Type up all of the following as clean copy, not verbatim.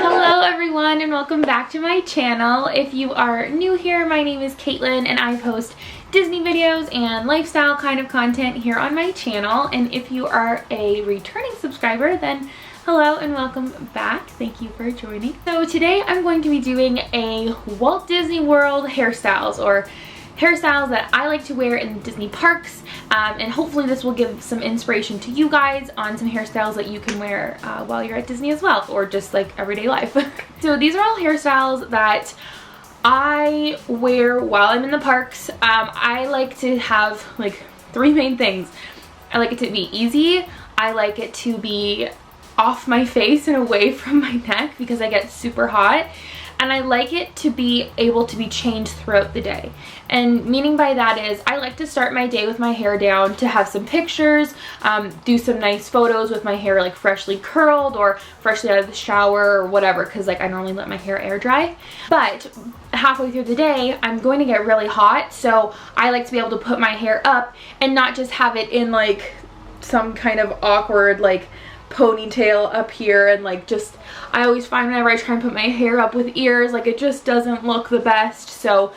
Hello everyone and welcome back to my channel. If you are new here, my name is Katelyn and I post Disney videos and lifestyle kind of content here on my channel. And if you are a returning subscriber, then hello and welcome back. Thank you for joining. So today I'm going to be doing a Walt Disney World hairstyles, or hairstyles that I like to wear in Disney parks, and hopefully this will give some inspiration to you guys on some hairstyles that you can wear while you're at Disney as well, or just like everyday life. So these are all hairstyles that I wear while I'm in the parks. I like to have like three main things. I like it to be easy, I like it to be off my face and away from my neck because I get super hot, and I like it to be able to be changed throughout the day. And meaning by that is I like to start my day with my hair down, to have some pictures, do some nice photos with my hair like freshly curled or freshly out of the shower or whatever, because like I normally let my hair air dry. But halfway through the day I'm going to get really hot, so I like to be able to put my hair up and not just have it in like some kind of awkward like ponytail up here, and like just I always find whenever I try and put my hair up with ears, like it just doesn't look the best. So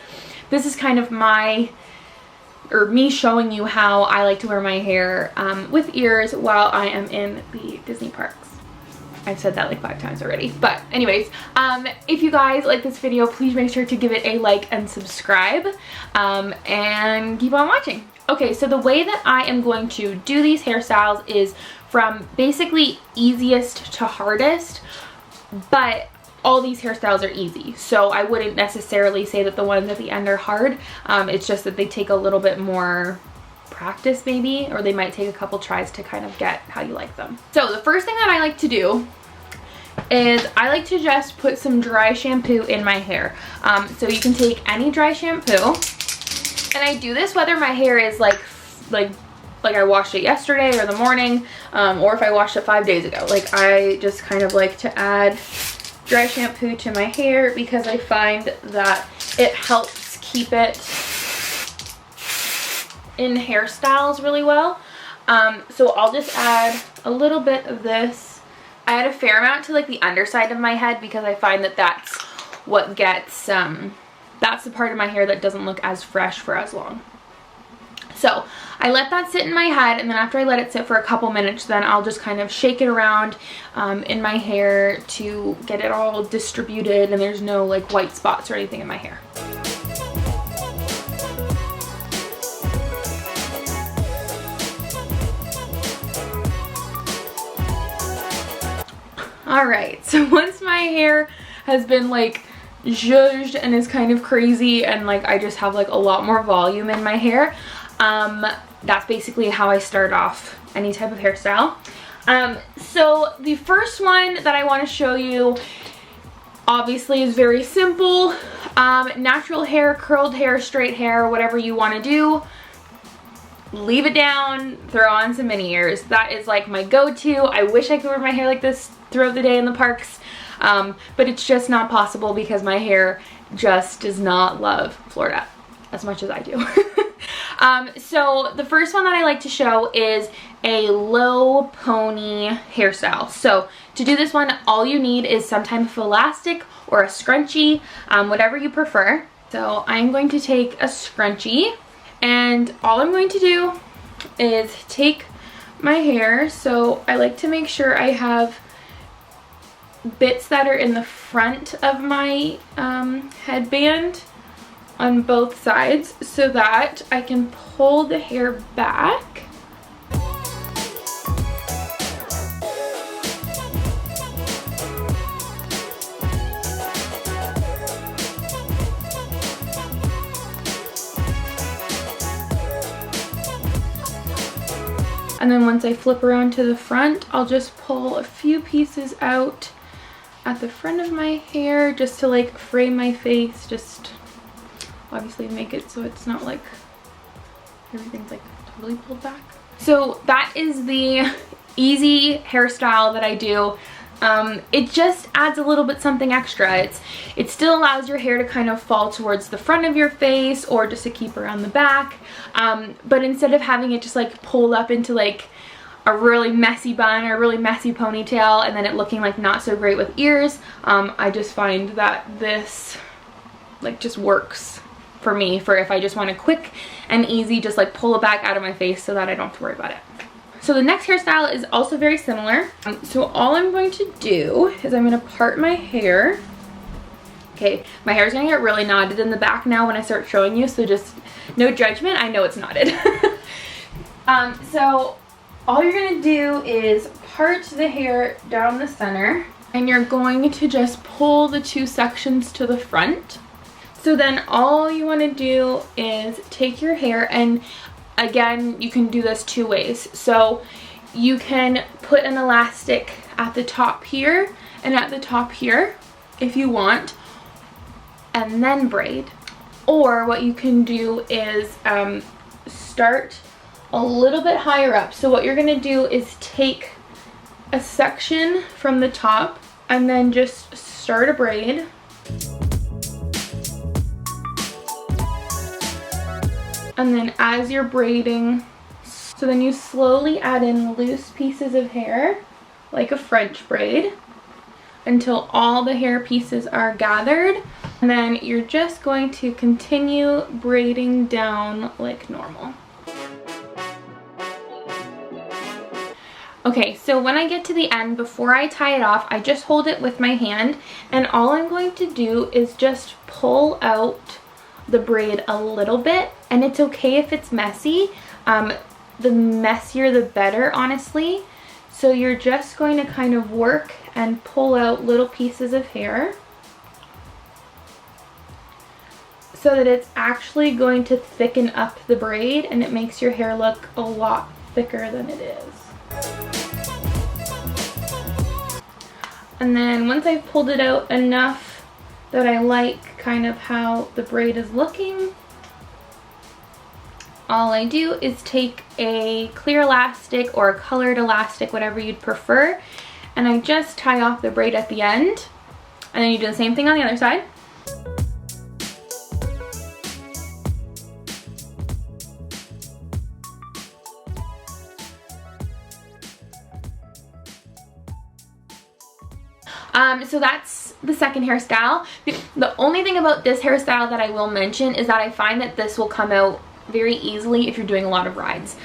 this is kind of me showing you how I like to wear my hair with ears while I am in the Disney parks. I've said that like 5 times already, but anyways, if you guys like this video, please make sure to give it a like and subscribe, and keep on watching. Okay, so the way that I am going to do these hairstyles is from basically easiest to hardest, but all these hairstyles are easy, so I wouldn't necessarily say that the ones at the end are hard. It's just that they take a little bit more practice maybe, or they might take a couple tries to kind of get how you like them. So the first thing that I like to do is I like to just put some dry shampoo in my hair. So you can take any dry shampoo, and I do this whether my hair is like I washed it yesterday or the morning, or if I washed it 5 days ago. Like I just kind of like to add dry shampoo to my hair because I find that it helps keep it in hairstyles really well. So I'll just add a little bit of this. I add a fair amount to like the underside of my head because I find that that's what gets, that's the part of my hair that doesn't look as fresh for as long. So I let that sit in my head, and then after I let it sit for a couple minutes, then I'll just kind of shake it around in my hair to get it all distributed and there's no like white spots or anything in my hair. Alright, so once my hair has been like zhuzhed and is kind of crazy, and like I just have like a lot more volume in my hair, that's basically how I start off any type of hairstyle. So the first one that I want to show you obviously is very simple. Natural hair, curled hair, straight hair, whatever you want to do. Leave it down, throw on some mini ears. That is like my go-to. I wish I could wear my hair like this throughout the day in the parks, but it's just not possible because my hair just does not love Florida as much as I do. So the first one that I like to show is a low pony hairstyle. So to do this one, all you need is some type of elastic or a scrunchie, whatever you prefer. So I'm going to take a scrunchie, and all I'm going to do is take my hair. So I like to make sure I have bits that are in the front of my headband on both sides so that I can pull the hair back. And then once I flip around to the front, I'll just pull a few pieces out at the front of my hair just to like frame my face, just obviously make it so it's not like everything's like totally pulled back. So that is the easy hairstyle that I do. It just adds a little bit something extra. It still allows your hair to kind of fall towards the front of your face or just to keep around the back, but instead of having it just like pull up into like a really messy bun or a really messy ponytail and then it looking like not so great with ears. I just find that this like just works for me for if I just want a quick and easy just like pull it back out of my face so that I don't have to worry about it. So the next hairstyle is also very similar. So all I'm going to do is I'm going to part my hair. Okay, my hair is going to get really knotted in the back now when I start showing you, so just no judgment. I know it's knotted. So all you're going to do is part the hair down the center and you're going to just pull the two sections to the front. So then all you want to do is take your hair, and again, you can do this two ways. So you can put an elastic at the top here and at the top here if you want, and then braid. Or what you can do is start a little bit higher up. So what you're going to do is take a section from the top and then just start a braid. And then as you're braiding, so then you slowly add in loose pieces of hair, like a French braid, until all the hair pieces are gathered. And then you're just going to continue braiding down like normal. Okay, so when I get to the end, before I tie it off, I just hold it with my hand, and all I'm going to do is just pull out the braid a little bit, and it's okay if it's messy. The messier the better, honestly. So you're just going to kind of work and pull out little pieces of hair so that it's actually going to thicken up the braid and it makes your hair look a lot thicker than it is. And then once I've pulled it out enough that I like kind of how the braid is looking, all I do is take a clear elastic or a colored elastic, whatever you'd prefer, and I just tie off the braid at the end. And then you do the same thing on the other side. So that's the second hairstyle. The only thing about this hairstyle that I will mention is that I find that this will come out very easily if you're doing a lot of rides.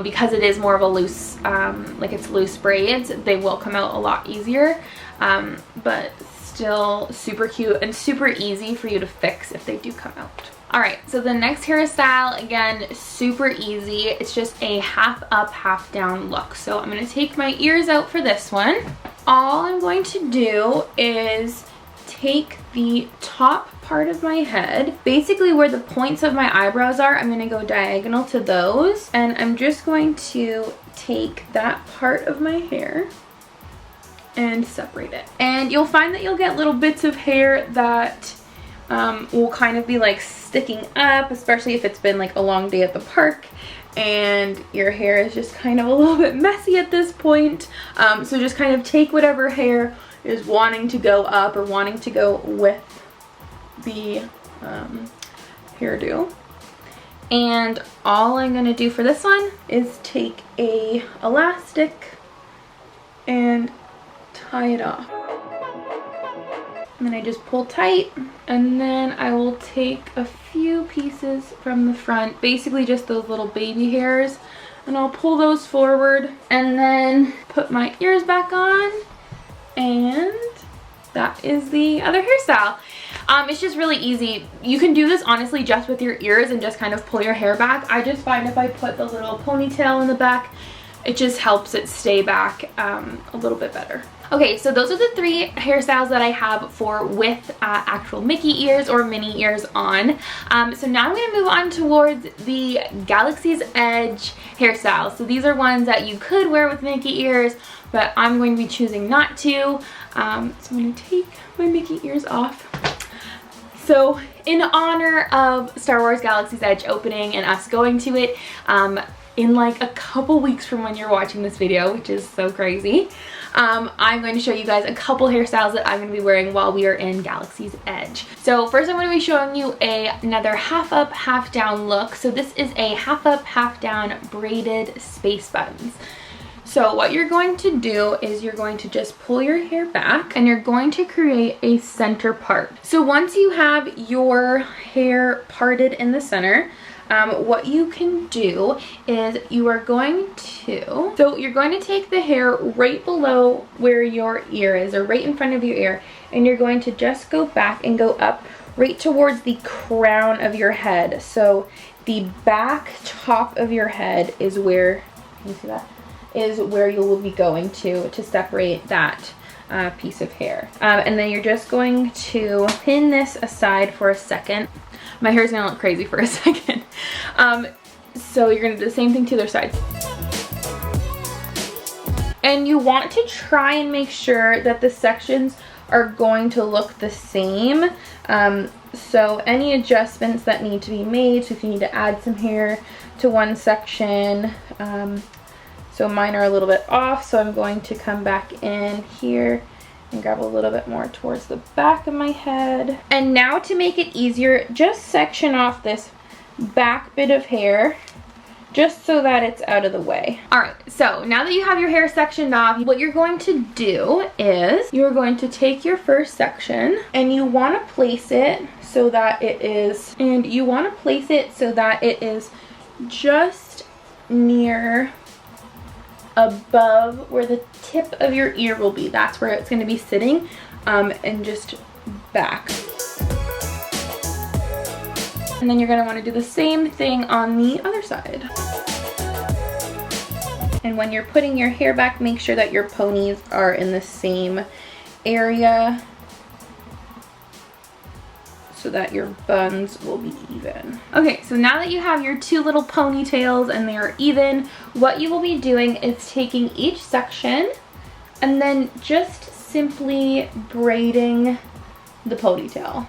Because it is more of a loose, like it's loose braids, they will come out a lot easier. But still super cute and super easy for you to fix if they do come out. Alright, so the next hairstyle, again, super easy. It's just a half up, half down look. So I'm going to take my ears out for this one. All I'm going to do is take the top part of my head, basically where the points of my eyebrows are, I'm going to go diagonal to those, and I'm just going to take that part of my hair and separate it. And you'll find that you'll get little bits of hair that will kind of be like sticking up, especially if it's been like a long day at the park and your hair is just kind of a little bit messy at this point. So just kind of take whatever hair is wanting to go up or wanting to go with the hairdo. And all I'm going to do for this one is take a elastic and tie it off. And then I just pull tight, and then I will take a few pieces from the front, basically just those little baby hairs, and I'll pull those forward and then put my ears back on, and that is the other hairstyle. It's just really easy. You can do this honestly just with your ears and just kind of pull your hair back. I just find if I put the little ponytail in the back, it just helps it stay back a little bit better. Okay, so those are the three hairstyles that I have for with actual Mickey ears or mini ears on. So now I'm going to move on towards the Galaxy's Edge hairstyles. So these are ones that you could wear with Mickey ears, but I'm going to be choosing not to. So I'm going to take my Mickey ears off. So in honor of Star Wars Galaxy's Edge opening and us going to it in like a couple weeks from when you're watching this video, which is so crazy, I'm going to show you guys a couple hairstyles that I'm going to be wearing while we are in Galaxy's Edge. So first I'm going to be showing you another half up, half down look. So this is a half up, half down braided space buns. So what you're going to do is you're going to just pull your hair back and you're going to create a center part. So once you have your hair parted in the center, what you can do is you're going to take the hair right below where your ear is, or right in front of your ear, and you're going to just go back and go up right towards the crown of your head. So the back top of your head is where, can you see that? Is where you will be going to separate that piece of hair. And then you're just going to pin this aside for a second. My hair's gonna look crazy for a second. So you're gonna do the same thing to the other side. And you want to try and make sure that the sections are going to look the same. So any adjustments that need to be made, so if you need to add some hair to one section, so mine are a little bit off, so I'm going to come back in here and grab a little bit more towards the back of my head. And now to make it easier, just section off this back bit of hair just so that it's out of the way. All right, so now that you have your hair sectioned off, what you're going to do is you're going to take your first section and you want to place it so that it is, just near above where the tip of your ear will be. That's where it's going to be sitting, and just back. And then you're going to want to do the same thing on the other side. And when you're putting your hair back, make sure that your ponies are in the same area so that your buns will be even. Okay, so now that you have your two little ponytails and they are even, what you will be doing is taking each section and then just simply braiding the ponytail.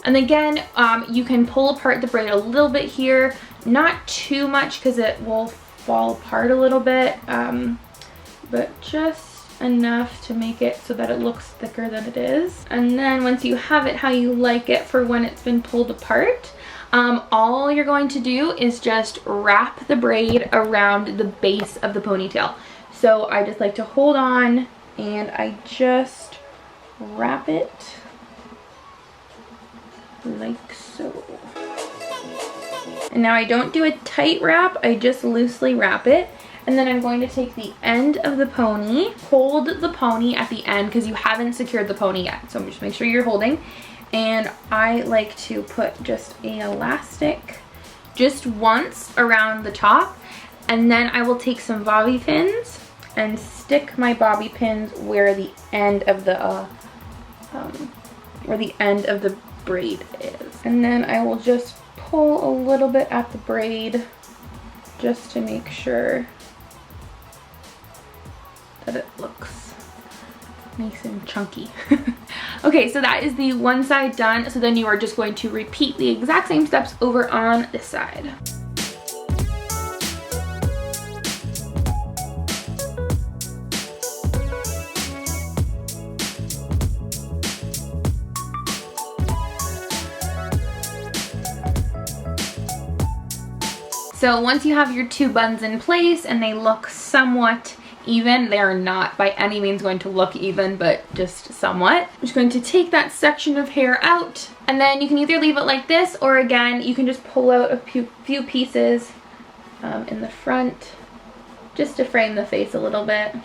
And again, you can pull apart the braid a little bit here, not too much because it will fall apart a little bit, but just enough to make it so that it looks thicker than it is. And then once you have it how you like it for when it's been pulled apart, all you're going to do is just wrap the braid around the base of the ponytail. So I just like to hold on and I just wrap it like so. And now I don't do a tight wrap, I just loosely wrap it. And then I'm going to take the end of the pony, hold the pony at the end because you haven't secured the pony yet. So just make sure you're holding. And I like to put just an elastic just once around the top. And then I will take some bobby pins and stick my bobby pins where the end of the braid is. And then I will just pull a little bit at the braid just to make sure that it looks nice and chunky. Okay, so that is the one side done. So then you are just going to repeat the exact same steps over on this side. So once you have your two buns in place and they look somewhat even, they are not by any means going to look even, but just somewhat. I'm just going to take that section of hair out, and then you can either leave it like this, or again, you can just pull out a few pieces in the front just to frame the face a little bit.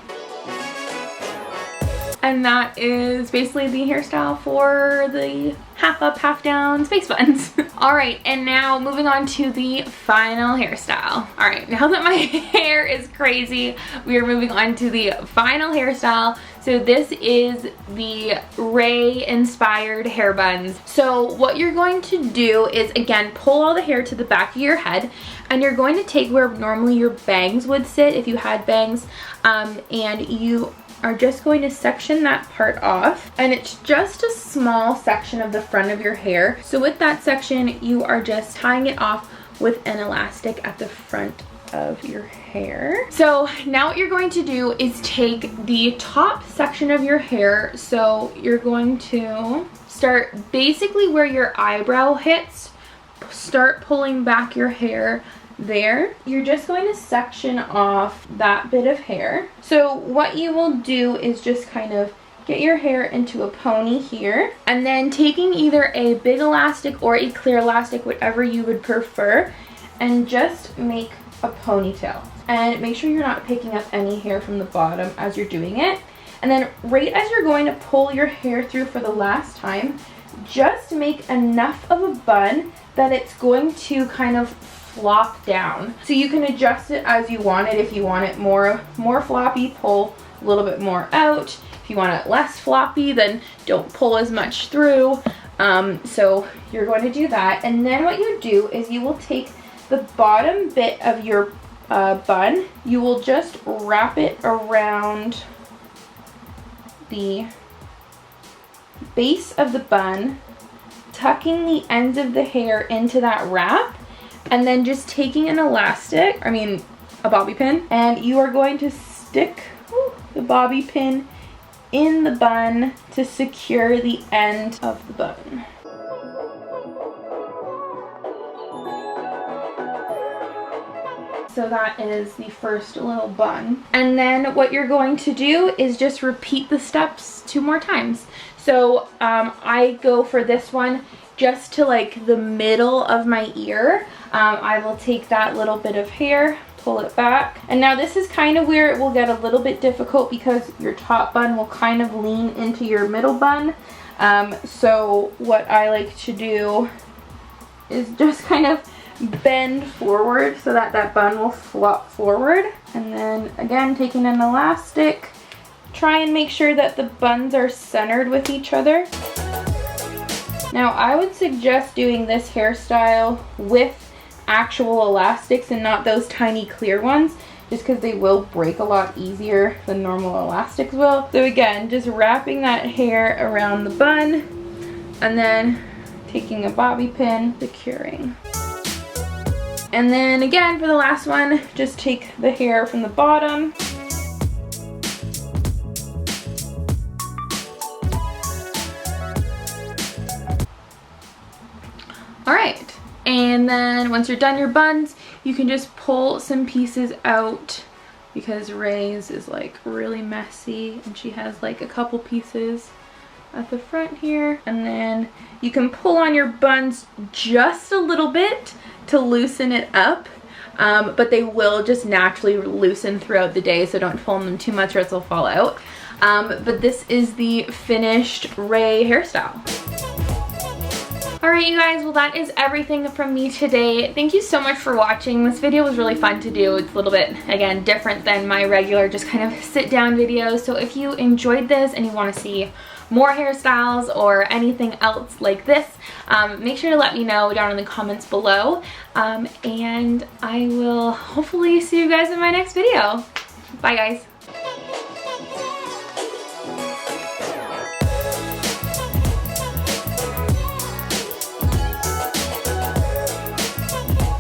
And that is basically the hairstyle for the half up, half down space buns. All right, and now moving on to the final hairstyle. All right, now that my hair is crazy, we are moving on to the final hairstyle. So this is the Ray inspired hair buns. So what you're going to do is, again, pull all the hair to the back of your head, and you're going to take where normally your bangs would sit if you had bangs, and you are just going to section that part off, and it's just a small section of the front of your hair. So with that section, you are just tying it off with an elastic at the front of your hair. So now what you're going to do is take the top section of your hair. So you're going to start basically where your eyebrow hits, start pulling back your hair there, you're just going to section off that bit of hair. So what you will do is just kind of get your hair into a pony here, and then taking either a big elastic or a clear elastic, whatever you would prefer, and just make a ponytail. And make sure you're not picking up any hair from the bottom as you're doing it. And then right as you're going to pull your hair through for the last time, just make enough of a bun that it's going to kind of flop down. So you can adjust it as you want it. If you want it more floppy, pull a little bit more out. If you want it less floppy, then don't pull as much through. So you're going to do that. And then what you do is you will take the bottom bit of your bun, you will just wrap it around the base of the bun, tucking the ends of the hair into that wrap, and then just taking an elastic, a bobby pin, and you are going to stick the bobby pin in the bun to secure the end of the bun. So that is the first little bun. And then what you're going to do is just repeat the steps 2 more times. So I go for this one just to like the middle of my ear. I will take that little bit of hair, pull it back. And now this is kind of where it will get a little bit difficult because your top bun will kind of lean into your middle bun. So what I like to do is just kind of bend forward so that that bun will flop forward. And then again, taking an elastic, try and make sure that the buns are centered with each other. Now I would suggest doing this hairstyle with actual elastics and not those tiny clear ones, just because they will break a lot easier than normal elastics will. So again, just wrapping that hair around the bun and then taking a bobby pin, securing. And then again, for the last one, just take the hair from the bottom. All right, and then once you're done your buns, you can just pull some pieces out because Ray's is like really messy and she has like a couple pieces at the front here. And then you can pull on your buns just a little bit to loosen it up, but they will just naturally loosen throughout the day, so don't pull on them too much or else they'll fall out. But this is the finished Ray hairstyle. Alright you guys, well that is everything from me today. Thank you so much for watching. This video was really fun to do. It's a little bit, again, different than my regular just kind of sit down videos. So if you enjoyed this and you want to see more hairstyles or anything else like this, make sure to let me know down in the comments below. And I will hopefully see you guys in my next video. Bye guys.